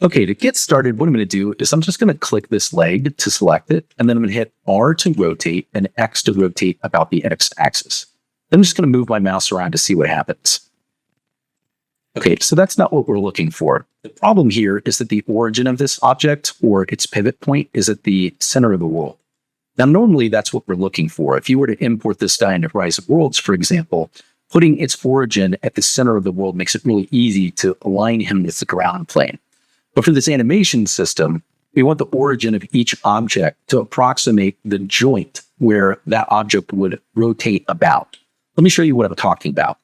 Okay, to get started, what I'm going to do is I'm just going to click this leg to select it, and then I'm going to hit R to rotate and X to rotate about the X-axis. Then I'm just going to move my mouse around to see what happens. Okay, so that's not what we're looking for. The problem here is that the origin of this object, or its pivot point, is at the center of the world. Now, normally that's what we're looking for. If you were to import this die into Rise of Worlds, for example, putting its origin at the center of the world makes it really easy to align him with the ground plane. But for this animation system, we want the origin of each object to approximate the joint where that object would rotate about. Let me show you what I'm talking about.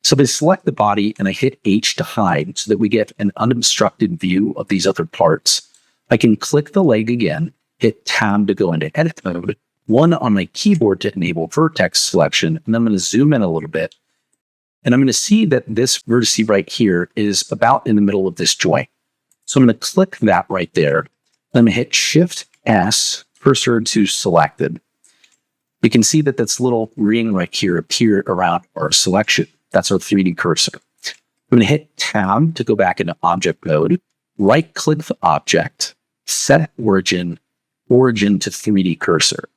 So I select the body and I hit H to hide so that we get an unobstructed view of these other parts. I can click the leg again, hit Tab to go into edit mode, 1 on my keyboard to enable vertex selection, and I'm going to zoom in a little bit. And I'm going to see that this vertex right here is about in the middle of this joint. So I'm going to click that right there. I'm going to hit Shift S, cursor to selected. You can see that this little ring right here appeared around our selection. That's our 3D cursor. I'm going to hit Tab to go back into object mode, right-click the object, set origin to 3D cursor.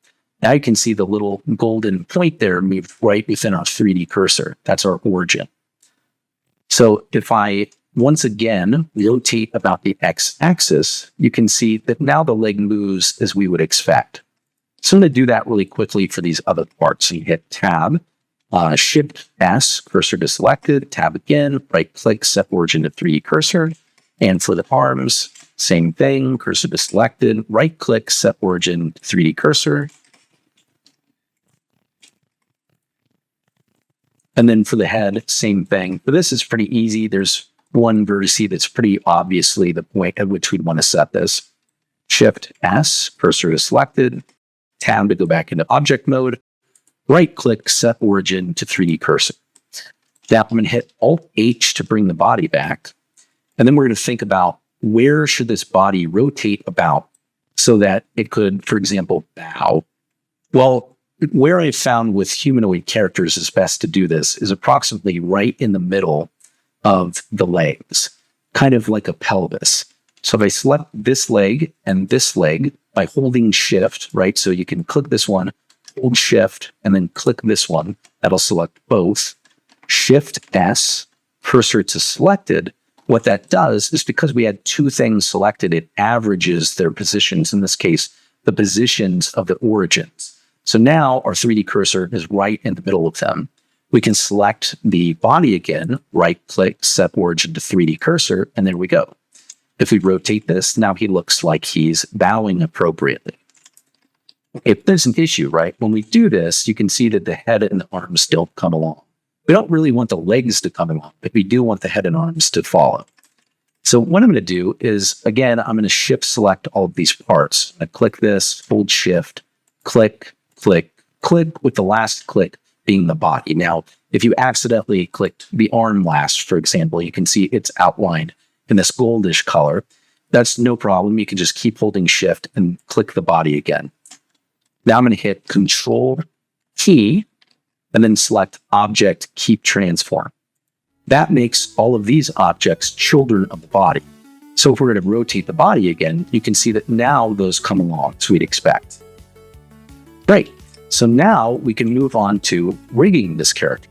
Now you can see the little golden point there moved right within our 3D cursor. That's our origin. So if I once again rotate about the X-axis, you can see that now the leg moves as we would expect. So I'm going to do that really quickly for these other parts. So you hit Tab, Shift S, cursor to selected, Tab again, right-click, set origin to 3D cursor. And for the arms, same thing, cursor to selected, right-click, set origin to 3D cursor. And then for the head, same thing. But this is pretty easy. There's one vertex that's pretty obviously the point at which we'd want to set this. Shift S, cursor to selected, Tab to go back into object mode, right-click, set origin to 3D cursor. Now I'm going to hit Alt-H to bring the body back. And then we're going to think about where should this body rotate about so that it could, for example, bow. Well, where I found with humanoid characters is best to do this is approximately right in the middle of the legs, kind of like a pelvis. So if I select this leg and this leg by holding Shift, right? So you can click this one, hold Shift, and then click this one. That'll select both. Shift S, cursor to selected. What that does is because we had two things selected, it averages their positions, in this case, the positions of the origins. So now our 3D cursor is right in the middle of them. We can select the body again, right-click, set origin to 3D cursor, and there we go. If we rotate this, now he looks like he's bowing appropriately. If there's an issue, right? When we do this, you can see that the head and the arms still come along. We don't really want the legs to come along, but we do want the head and arms to follow. So what I'm going to do is, again, I'm going to shift select all of these parts. I click this, hold Shift, click, click, click, with the last click being the body. Now, if you accidentally clicked the arm last, for example, you can see it's outlined in this goldish color. That's no problem. You can just keep holding Shift and click the body again. Now I'm going to hit Control Key and then select Object Keep Transform. That makes all of these objects children of the body. So if we're going to rotate the body again, you can see that now those come along as we'd expect. Great. So now we can move on to rigging this character.